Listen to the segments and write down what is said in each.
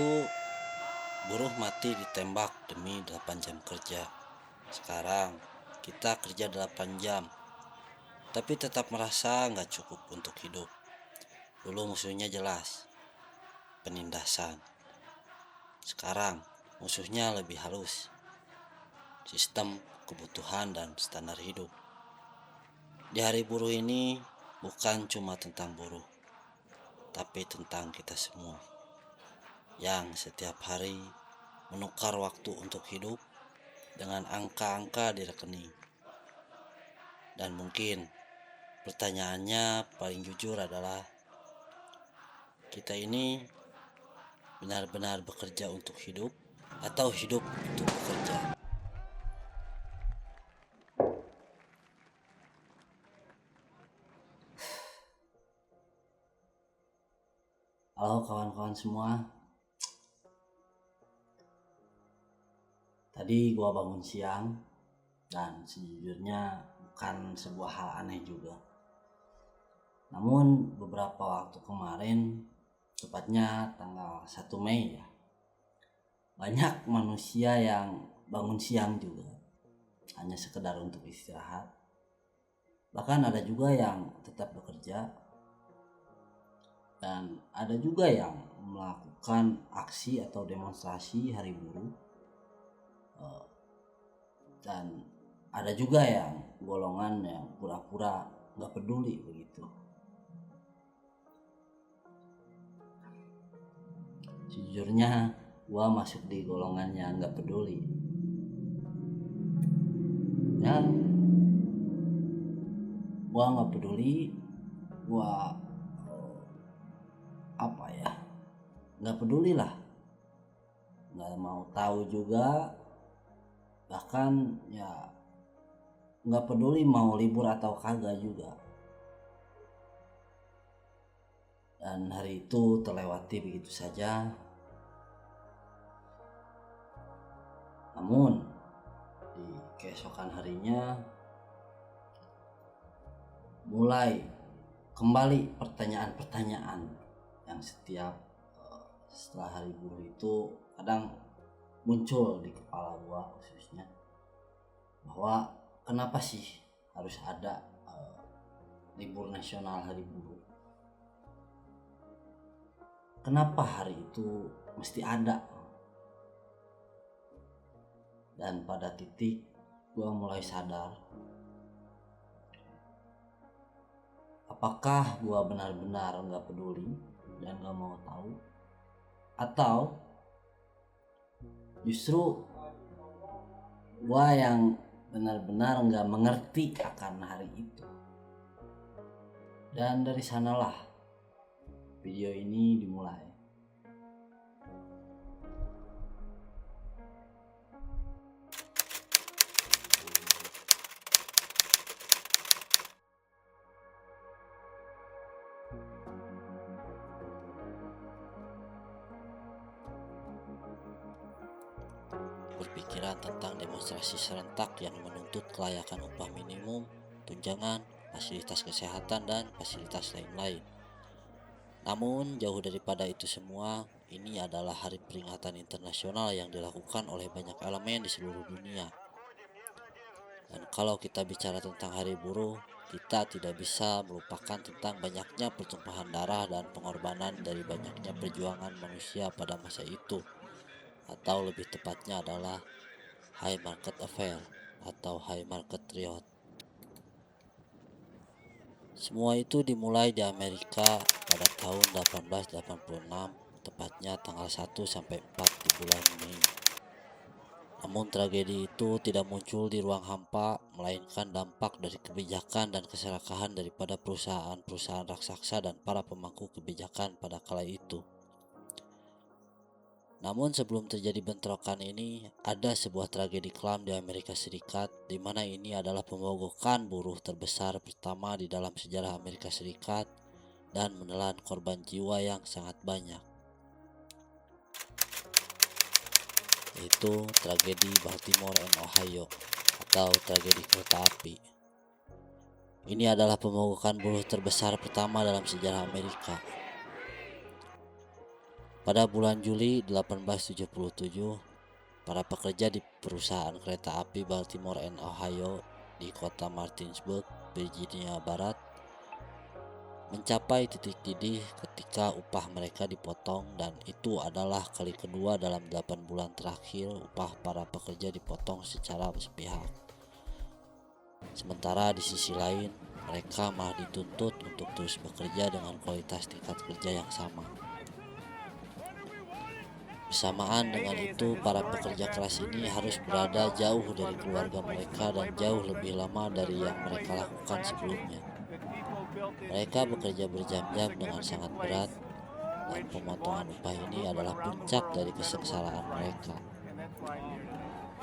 itu buruh mati ditembak demi 8 jam kerja. Sekarang kita kerja 8 jam, tapi tetap merasa nggak cukup untuk hidup. Dulu musuhnya jelas, penindasan. Sekarang musuhnya lebih halus, sistem, kebutuhan, dan standar hidup. Di hari buruh ini bukan cuma tentang buruh, tapi tentang kita semua yang setiap hari menukar waktu untuk hidup dengan angka-angka di rekening. Dan mungkin pertanyaannya paling jujur adalah, kita ini benar-benar bekerja untuk hidup atau hidup untuk bekerja? Halo kawan-kawan semua. Tadi gua bangun siang dan sejujurnya bukan sebuah hal aneh juga. Namun beberapa waktu kemarin, tepatnya tanggal 1 Mei ya, banyak manusia yang bangun siang juga hanya sekedar untuk istirahat. Bahkan ada juga yang tetap bekerja, dan ada juga yang melakukan aksi atau demonstrasi hari buruh. Dan ada juga yang golongan yang pura-pura gak peduli begitu. Sejujurnya gua masuk di golongan yang gak peduli. Ya, gua gak peduli. Gua gak peduli lah, gak mau tahu juga. Bahkan ya gak peduli mau libur atau kagak juga. Dan hari itu terlewati begitu saja. Namun di keesokan harinya mulai kembali pertanyaan-pertanyaan yang setiap setelah hari buruh itu kadang muncul di kepala gua khususnya, bahwa kenapa sih harus ada libur nasional hari buruh? Kenapa hari itu mesti ada? Dan pada titik gua mulai sadar, apakah gua benar-benar gak peduli dan gak mau tahu, atau justru gua yang benar-benar gak mengerti akan hari itu. Dan dari sanalah video ini dimulai. Berpikiran tentang demonstrasi serentak yang menuntut kelayakan upah minimum, tunjangan, fasilitas kesehatan, dan fasilitas lain-lain. Namun jauh daripada itu semua, ini adalah hari peringatan internasional yang dilakukan oleh banyak elemen di seluruh dunia. Dan kalau kita bicara tentang hari buruh, kita tidak bisa melupakan tentang banyaknya pertumpahan darah dan pengorbanan dari banyaknya perjuangan manusia pada masa itu. Atau lebih tepatnya adalah High Market Affair atau High Market Riot. Semua itu dimulai di Amerika pada tahun 1886, tepatnya tanggal 1 sampai 4 di bulan Mei. Namun tragedi itu tidak muncul di ruang hampa, melainkan dampak dari kebijakan dan keserakahan daripada perusahaan-perusahaan raksasa dan para pemangku kebijakan pada kala itu. Namun sebelum terjadi bentrokan ini, ada sebuah tragedi kelam di Amerika Serikat, di mana ini adalah pemogokan buruh terbesar pertama di dalam sejarah Amerika Serikat dan menelan korban jiwa yang sangat banyak, yaitu tragedi Baltimore and Ohio atau tragedi kereta api. Ini adalah pemogokan buruh terbesar pertama dalam sejarah Amerika. Pada bulan Juli 1877, para pekerja di perusahaan kereta api Baltimore and Ohio di kota Martinsburg, Virginia Barat, mencapai titik didih ketika upah mereka dipotong, dan itu adalah kali kedua dalam 8 bulan terakhir upah para pekerja dipotong secara sepihak. Sementara di sisi lain, mereka malah dituntut untuk terus bekerja dengan kualitas tingkat kerja yang sama. Bersamaan dengan itu, para pekerja keras ini harus berada jauh dari keluarga mereka dan jauh lebih lama dari yang mereka lakukan sebelumnya. Mereka bekerja berjam-jam dengan sangat berat, dan pemotongan upah ini adalah puncak dari kesengsaraan mereka.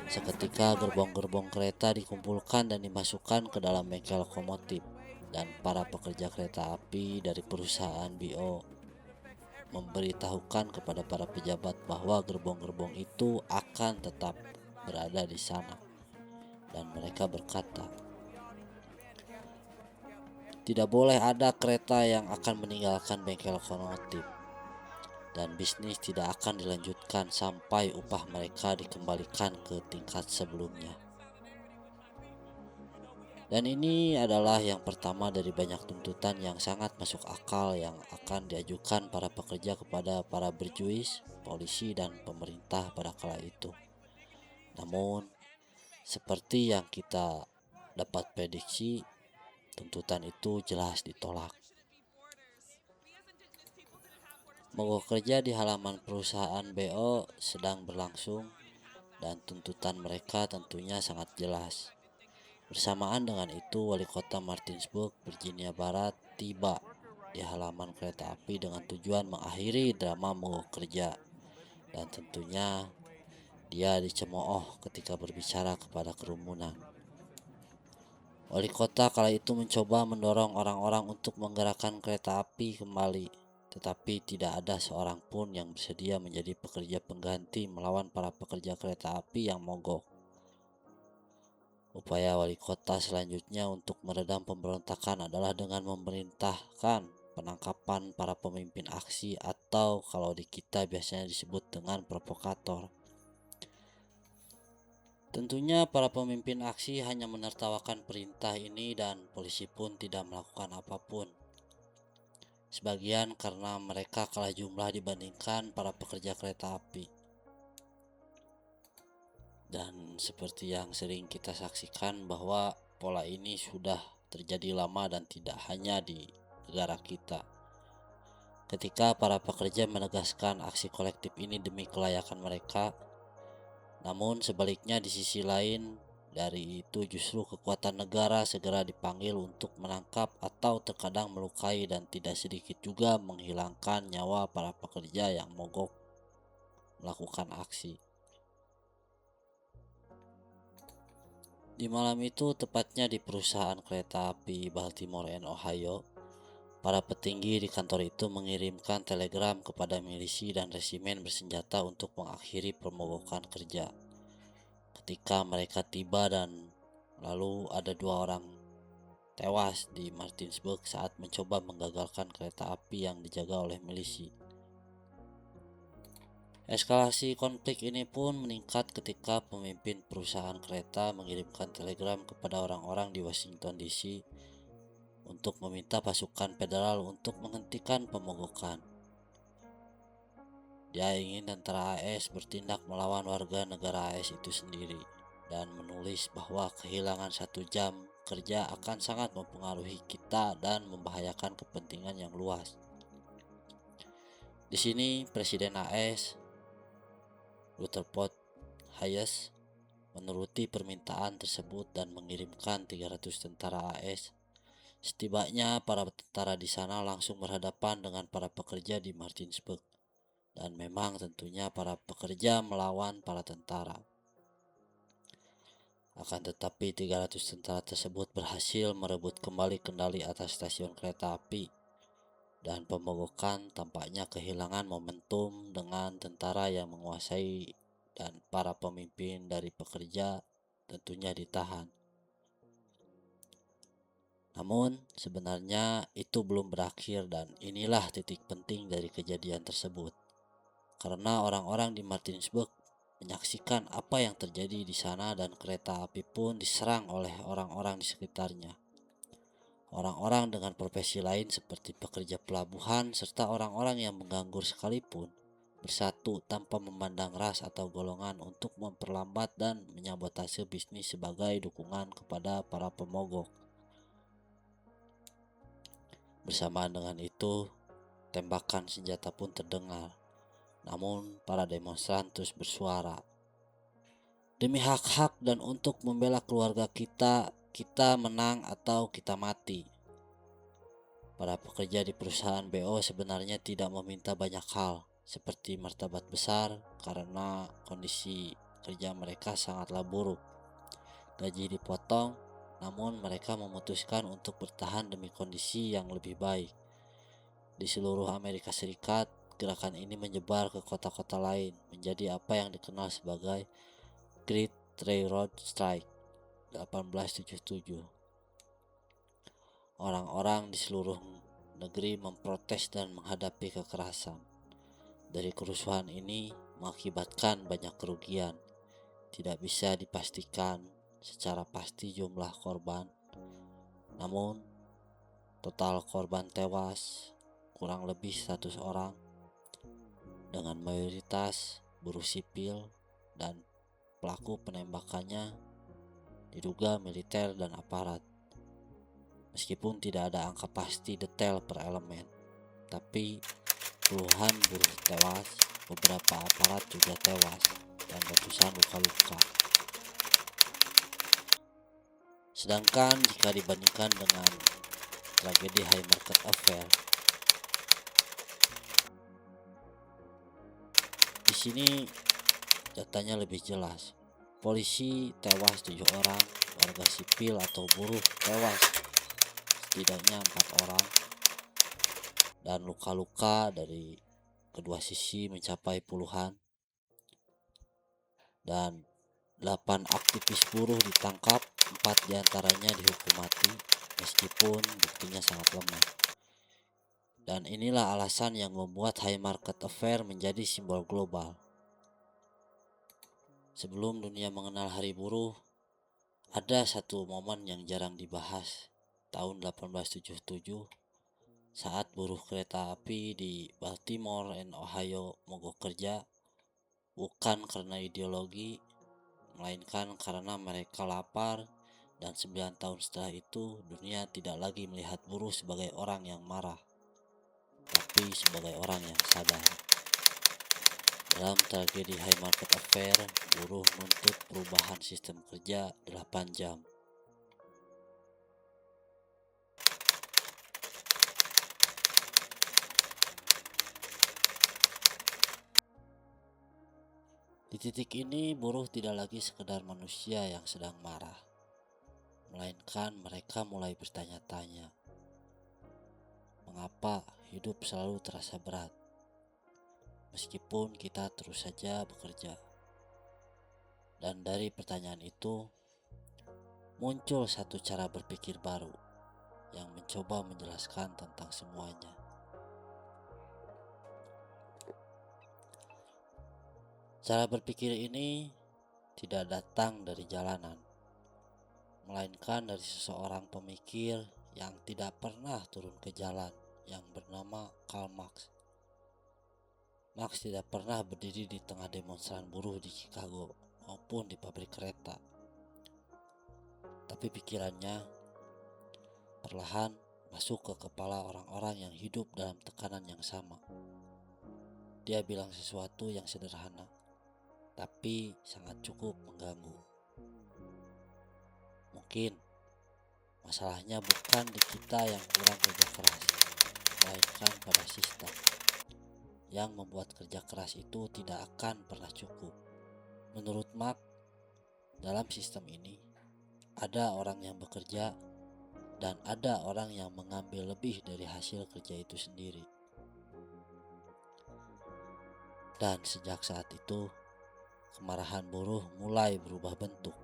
Seketika gerbong-gerbong kereta dikumpulkan dan dimasukkan ke dalam bengkel lokomotif, dan para pekerja kereta api dari perusahaan BO memberitahukan kepada para pejabat bahwa gerbong-gerbong itu akan tetap berada di sana. Dan mereka berkata, tidak boleh ada kereta yang akan meninggalkan bengkel lokomotif, dan bisnis tidak akan dilanjutkan sampai upah mereka dikembalikan ke tingkat sebelumnya. Dan ini adalah yang pertama dari banyak tuntutan yang sangat masuk akal yang akan diajukan para pekerja kepada para berjuis, polisi, dan pemerintah pada kala itu. Namun, seperti yang kita dapat prediksi, tuntutan itu jelas ditolak. Mogok kerja di halaman perusahaan BO sedang berlangsung, dan tuntutan mereka tentunya sangat jelas. Bersamaan dengan itu, wali kota Martinsburg, Virginia Barat tiba di halaman kereta api dengan tujuan mengakhiri drama mogok kerja, dan tentunya dia dicemooh ketika berbicara kepada kerumunan. Wali kota kala itu mencoba mendorong orang-orang untuk menggerakkan kereta api kembali, tetapi tidak ada seorang pun yang bersedia menjadi pekerja pengganti melawan para pekerja kereta api yang mogok. Upaya wali kota selanjutnya untuk meredam pemberontakan adalah dengan memerintahkan penangkapan para pemimpin aksi, atau kalau di kita biasanya disebut dengan provokator. Tentunya para pemimpin aksi hanya menertawakan perintah ini, dan polisi pun tidak melakukan apapun. Sebagian karena mereka kalah jumlah dibandingkan para pekerja kereta api. Dan seperti yang sering kita saksikan bahwa pola ini sudah terjadi lama dan tidak hanya di negara kita. Ketika para pekerja menegaskan aksi kolektif ini demi kelayakan mereka, namun sebaliknya di sisi lain dari itu justru kekuatan negara segera dipanggil untuk menangkap atau terkadang melukai dan tidak sedikit juga menghilangkan nyawa para pekerja yang mogok melakukan aksi. Di malam itu, tepatnya di perusahaan kereta api Baltimore and Ohio, para petinggi di kantor itu mengirimkan telegram kepada milisi dan resimen bersenjata untuk mengakhiri pemogokan kerja. Ketika mereka tiba, dan lalu ada 2 orang tewas di Martinsburg saat mencoba menggagalkan kereta api yang dijaga oleh milisi. Eskalasi konflik ini pun meningkat ketika pemimpin perusahaan kereta mengirimkan telegram kepada orang-orang di Washington DC untuk meminta pasukan federal untuk menghentikan pemogokan. Dia ingin tentara AS bertindak melawan warga negara AS itu sendiri, dan menulis bahwa kehilangan 1 jam kerja akan sangat mempengaruhi kita dan membahayakan kepentingan yang luas. Di sini Presiden AS Rutherford Hayes menuruti permintaan tersebut dan mengirimkan 300 tentara AS. Setibanya para tentara di sana langsung berhadapan dengan para pekerja di Martinsburg, dan memang tentunya para pekerja melawan para tentara. Akan tetapi 300 tentara tersebut berhasil merebut kembali kendali atas stasiun kereta api, dan pemogokan tampaknya kehilangan momentum dengan tentara yang menguasai, dan para pemimpin dari pekerja tentunya ditahan. Namun sebenarnya itu belum berakhir, dan inilah titik penting dari kejadian tersebut. karena orang-orang di Martinsburg menyaksikan apa yang terjadi di sana dan kereta api pun diserang oleh orang-orang di sekitarnya. Orang-orang dengan profesi lain seperti pekerja pelabuhan serta orang-orang yang menganggur sekalipun bersatu tanpa memandang ras atau golongan untuk memperlambat dan menyabotase bisnis sebagai dukungan kepada para pemogok. Bersamaan dengan itu, tembakan senjata pun terdengar. Namun para demonstran terus bersuara, "Demi hak-hak dan untuk membela keluarga kita, kita menang atau kita mati." Para pekerja di perusahaan BO sebenarnya tidak meminta banyak hal, seperti martabat besar karena kondisi kerja mereka sangatlah buruk. Gaji dipotong, namun mereka memutuskan untuk bertahan demi kondisi yang lebih baik. Di seluruh Amerika Serikat, gerakan ini menyebar ke kota-kota lain, menjadi apa yang dikenal sebagai Great Railroad Strike 1877. Orang-orang di seluruh negeri memprotes dan menghadapi kekerasan. Dari kerusuhan ini mengakibatkan banyak kerugian. Tidak bisa dipastikan secara pasti jumlah korban, namun total korban tewas kurang lebih 100 orang, dengan mayoritas buruh sipil, dan pelaku penembakannya diduga militer dan aparat. Meskipun tidak ada angka pasti detail per elemen, tapi puluhan buruh tewas, beberapa aparat juga tewas, dan ratusan luka-luka. Sedangkan jika dibandingkan dengan tragedi Haymarket Affair, di sini datanya lebih jelas. Polisi tewas 7 orang, warga sipil atau buruh tewas setidaknya 4 orang, dan luka-luka dari kedua sisi mencapai puluhan, dan 8 aktivis buruh ditangkap, 4 diantaranya dihukum mati meskipun buktinya sangat lemah. Dan inilah alasan yang membuat Haymarket Affair menjadi simbol global. Sebelum dunia mengenal Hari Buruh, ada satu momen yang jarang dibahas. Tahun 1877, saat buruh kereta api di Baltimore and Ohio mogok kerja, bukan karena ideologi, melainkan karena mereka lapar, dan 9 tahun setelah itu dunia tidak lagi melihat buruh sebagai orang yang marah, tapi sebagai orang yang sadar. Dalam tragedi Haymarket Affair, buruh menuntut perubahan sistem kerja 8 jam. Di titik ini, buruh tidak lagi sekedar manusia yang sedang marah, melainkan mereka mulai bertanya-tanya, mengapa hidup selalu terasa berat, meskipun kita terus saja bekerja. Dan dari pertanyaan itu, muncul satu cara berpikir baru yang mencoba menjelaskan tentang semuanya. Cara berpikir ini tidak datang dari jalanan, melainkan dari seseorang pemikir yang tidak pernah turun ke jalan yang bernama Karl Marx. Marx tidak pernah berdiri di tengah demonstran buruh di Chicago maupun di pabrik kereta. Tapi pikirannya perlahan masuk ke kepala orang-orang yang hidup dalam tekanan yang sama. Dia bilang sesuatu yang sederhana, tapi sangat cukup mengganggu. Mungkin masalahnya bukan di kita yang kurang kerja keras, melainkan pada sistem yang membuat kerja keras itu tidak akan pernah cukup. Menurut Marx, dalam sistem ini ada orang yang bekerja dan ada orang yang mengambil lebih dari hasil kerja itu sendiri. Dan sejak saat itu, kemarahan buruh mulai berubah bentuk.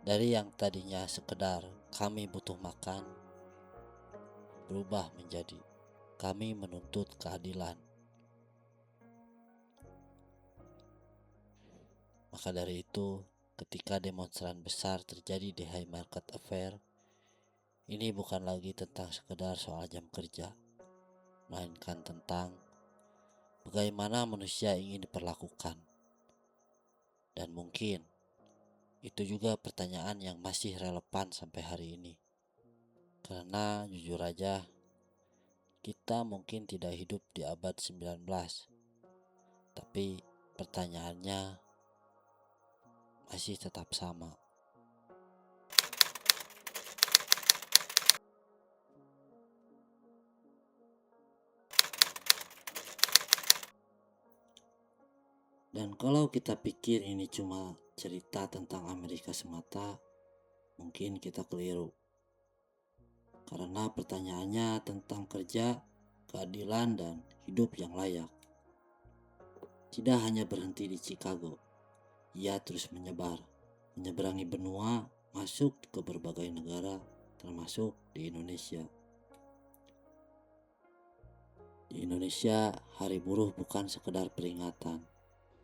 Dari yang tadinya sekedar kami butuh makan, berubah menjadi kami menuntut keadilan. Maka dari itu, ketika demonstran besar terjadi di Haymarket Affair, ini bukan lagi tentang sekedar soal jam kerja, melainkan tentang bagaimana manusia ingin diperlakukan. Dan mungkin itu juga pertanyaan yang masih relevan sampai hari ini. Karena jujur aja, kita mungkin tidak hidup di abad 19, tapi pertanyaannya masih tetap sama. Dan kalau kita pikir ini cuma cerita tentang Amerika semata, mungkin kita keliru. Karena pertanyaannya tentang kerja, keadilan, dan hidup yang layak. Tidak hanya berhenti di Chicago, ia terus menyeberangi benua, masuk ke berbagai negara, termasuk di Indonesia. Di Indonesia, Hari Buruh bukan sekedar peringatan,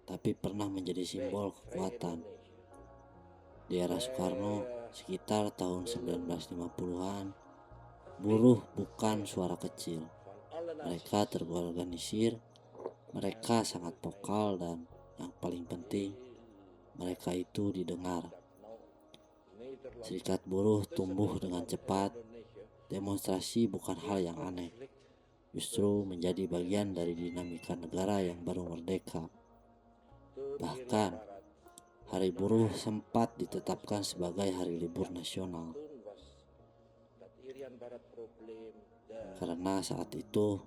tapi pernah menjadi simbol kekuatan. Di era Soekarno, sekitar tahun 1950-an, buruh bukan suara kecil. Mereka terorganisir, mereka sangat vokal, dan yang paling penting, mereka itu didengar. Serikat buruh tumbuh dengan cepat. Demonstrasi bukan hal yang aneh, justru menjadi bagian dari dinamika negara yang baru merdeka. Bahkan, Hari Buruh sempat ditetapkan sebagai hari libur nasional. Karena saat itu,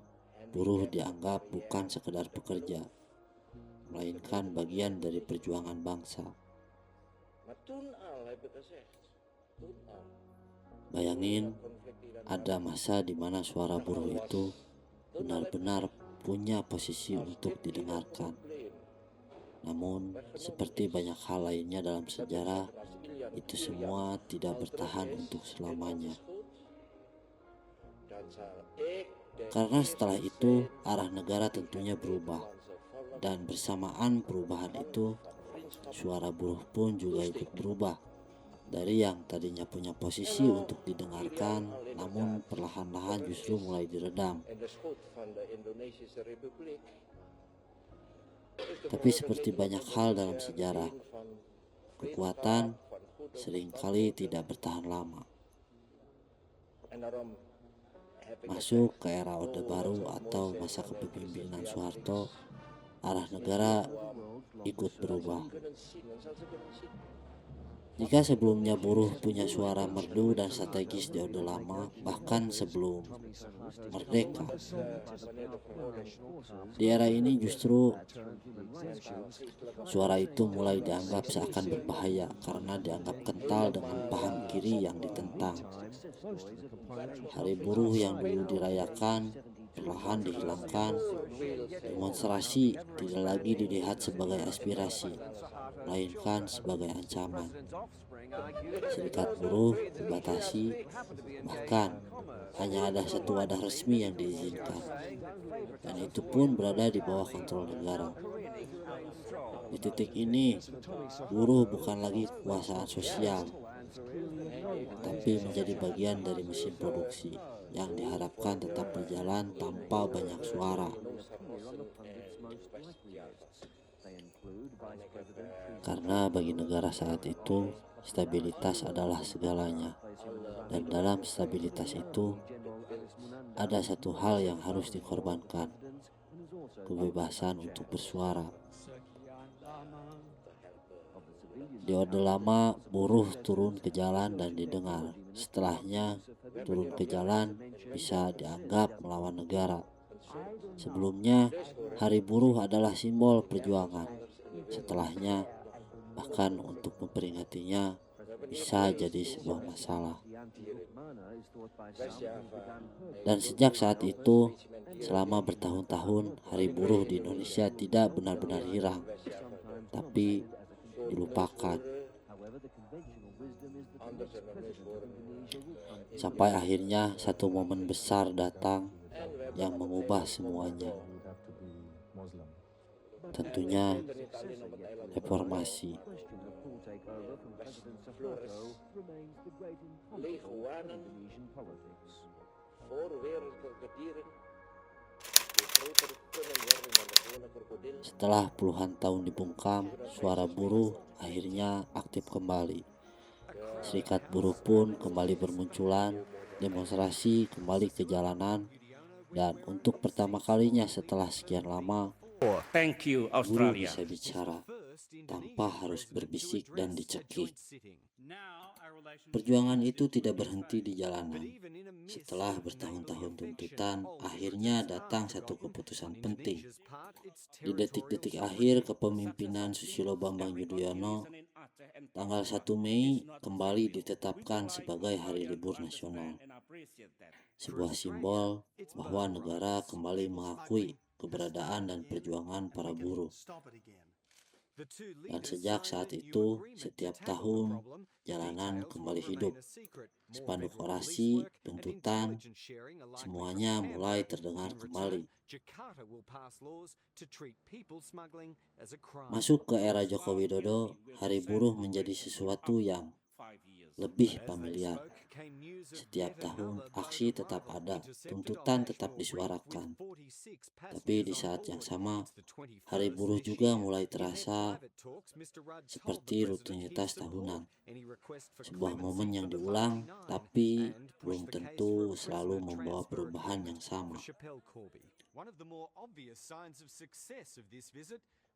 buruh dianggap bukan sekedar pekerja, melainkan bagian dari perjuangan bangsa. Bayangin, ada masa di mana suara buruh itu benar-benar punya posisi untuk didengarkan. Namun, seperti banyak hal lainnya dalam sejarah, itu semua tidak bertahan untuk selamanya. Karena setelah itu, arah negara tentunya berubah. Dan bersamaan perubahan itu, suara buruh pun juga ikut berubah. Dari yang tadinya punya posisi untuk didengarkan, namun perlahan-lahan justru mulai diredam. Tapi seperti banyak hal dalam sejarah, kekuatan seringkali tidak bertahan lama. Masuk ke era Orde Baru atau masa kepemimpinan Soeharto, arah negara ikut berubah. Jika sebelumnya buruh punya suara merdu dan strategis di Orde Lama, bahkan sebelum merdeka, di era ini justru suara itu mulai dianggap seakan berbahaya karena dianggap kental dengan paham kiri yang ditentang. Hari Buruh yang dulu dirayakan perlahan dihilangkan. Demonstrasi tidak lagi dilihat sebagai aspirasi, melainkan sebagai ancaman. Serikat buruh dibatasi, bahkan hanya ada satu wadah resmi yang diizinkan, dan itu pun berada di bawah kontrol negara. Di titik ini, buruh bukan lagi kekuasaan sosial, tapi menjadi bagian dari mesin produksi yang diharapkan tetap berjalan tanpa banyak suara. Karena bagi negara saat itu, stabilitas adalah segalanya. Dan dalam stabilitas itu, ada satu hal yang harus dikorbankan, kebebasan untuk bersuara. Di Orde Lama, buruh turun ke jalan dan didengar. Setelahnya, turun ke jalan bisa dianggap melawan negara. Sebelumnya, Hari Buruh adalah simbol perjuangan. Setelahnya, bahkan untuk memperingatinya bisa jadi sebuah masalah. Dan sejak saat itu, selama bertahun-tahun, Hari Buruh di Indonesia tidak benar-benar hilang, tapi dilupakan. Sampai akhirnya satu momen besar datang yang mengubah semuanya. Tentunya reformasi. Leegwanen voor wereldlijke dieren die groter kunnen worden dan de gewone krokodil. Setelah puluhan tahun dibungkam, suara buruh akhirnya aktif kembali. Serikat buruh pun kembali bermunculan, demonstrasi kembali ke jalanan, dan untuk pertama kalinya setelah sekian lama, Thank you, buruh Australia. bisa bicara tanpa harus berbisik dan dicekik. Perjuangan itu tidak berhenti di jalanan. Setelah bertahun-tahun tuntutan, akhirnya datang satu keputusan penting. Di detik-detik akhir kepemimpinan Susilo Bambang Yudhoyono, tanggal 1 Mei kembali ditetapkan sebagai hari libur nasional. Sebuah simbol bahwa negara kembali mengakui keberadaan dan perjuangan para buruh. Dan sejak saat itu, setiap tahun, jalanan kembali hidup. Spanduk orasi, tuntutan, semuanya mulai terdengar kembali. Masuk ke era Joko Widodo, Hari Buruh menjadi sesuatu yang lebih familiar. Setiap tahun, aksi tetap ada, tuntutan tetap disuarakan. Tapi di saat yang sama, Hari Buruh juga mulai terasa seperti rutinitas tahunan. Sebuah momen yang diulang, tapi belum tentu selalu membawa perubahan yang sama.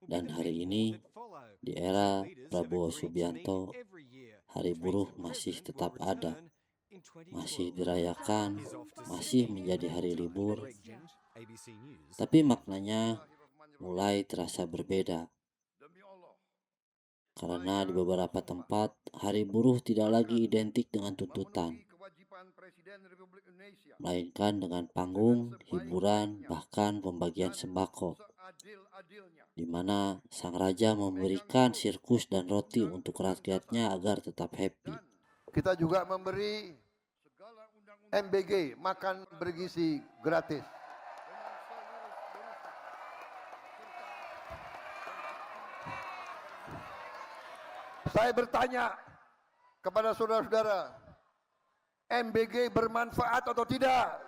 Dan hari ini, di era Prabowo Subianto, Hari Buruh masih tetap ada, masih dirayakan, masih menjadi hari libur, tapi maknanya mulai terasa berbeda. Karena di beberapa tempat, Hari Buruh tidak lagi identik dengan tuntutan, melainkan dengan panggung, hiburan, bahkan pembagian sembako, di mana sang raja memberikan sirkus dan roti untuk rakyatnya agar tetap happy. Kita juga memberi MBG, makan bergizi gratis. Saya bertanya kepada saudara-saudara, MBG bermanfaat atau tidak?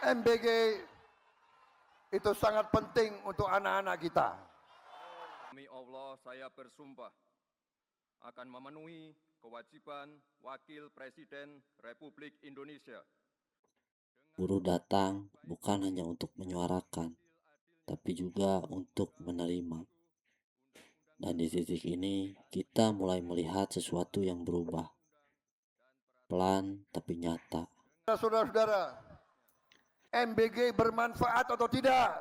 MBG itu sangat penting untuk anak-anak kita. Demi Allah, saya bersumpah akan memenuhi kewajiban Wakil Presiden Republik Indonesia. Buruh datang bukan hanya untuk menyuarakan, tapi juga untuk menerima. Dan di titik ini, kita mulai melihat sesuatu yang berubah. Pelan tapi nyata. Saudara-saudara, MBG bermanfaat atau tidak?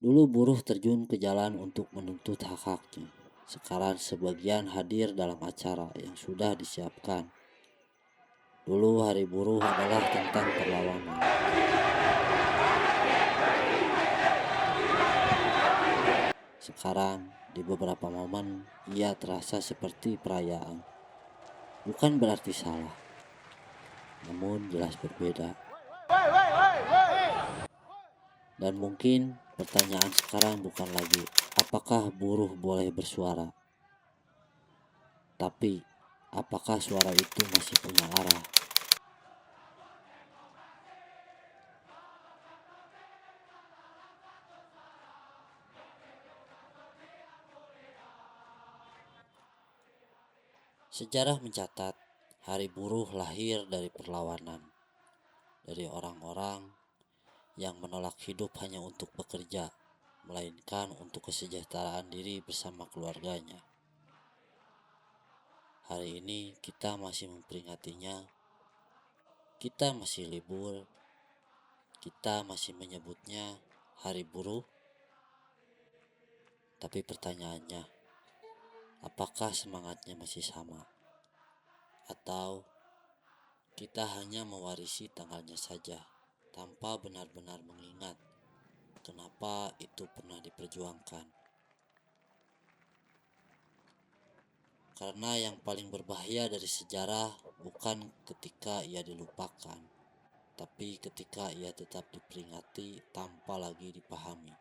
Dulu buruh terjun ke jalan untuk menuntut hak-haknya. Sekarang sebagian hadir dalam acara yang sudah disiapkan. Dulu Hari Buruh adalah tentang perlawanan. Sekarang, di beberapa momen, ia terasa seperti perayaan. Bukan berarti salah, namun jelas berbeda. Dan mungkin pertanyaan sekarang bukan lagi apakah buruh boleh bersuara, tapi apakah suara itu masih punya arah. Sejarah mencatat Hari Buruh lahir dari perlawanan, dari orang-orang yang menolak hidup hanya untuk bekerja, melainkan untuk kesejahteraan diri bersama keluarganya. Hari ini kita masih memperingatinya, kita masih libur, kita masih menyebutnya Hari Buruh. Tapi pertanyaannya, apakah semangatnya masih sama? Atau kita hanya mewarisi tanggalnya saja, tanpa benar-benar mengingat kenapa itu pernah diperjuangkan. Karena yang paling berbahaya dari sejarah bukan ketika ia dilupakan, tapi ketika ia tetap diperingati tanpa lagi dipahami.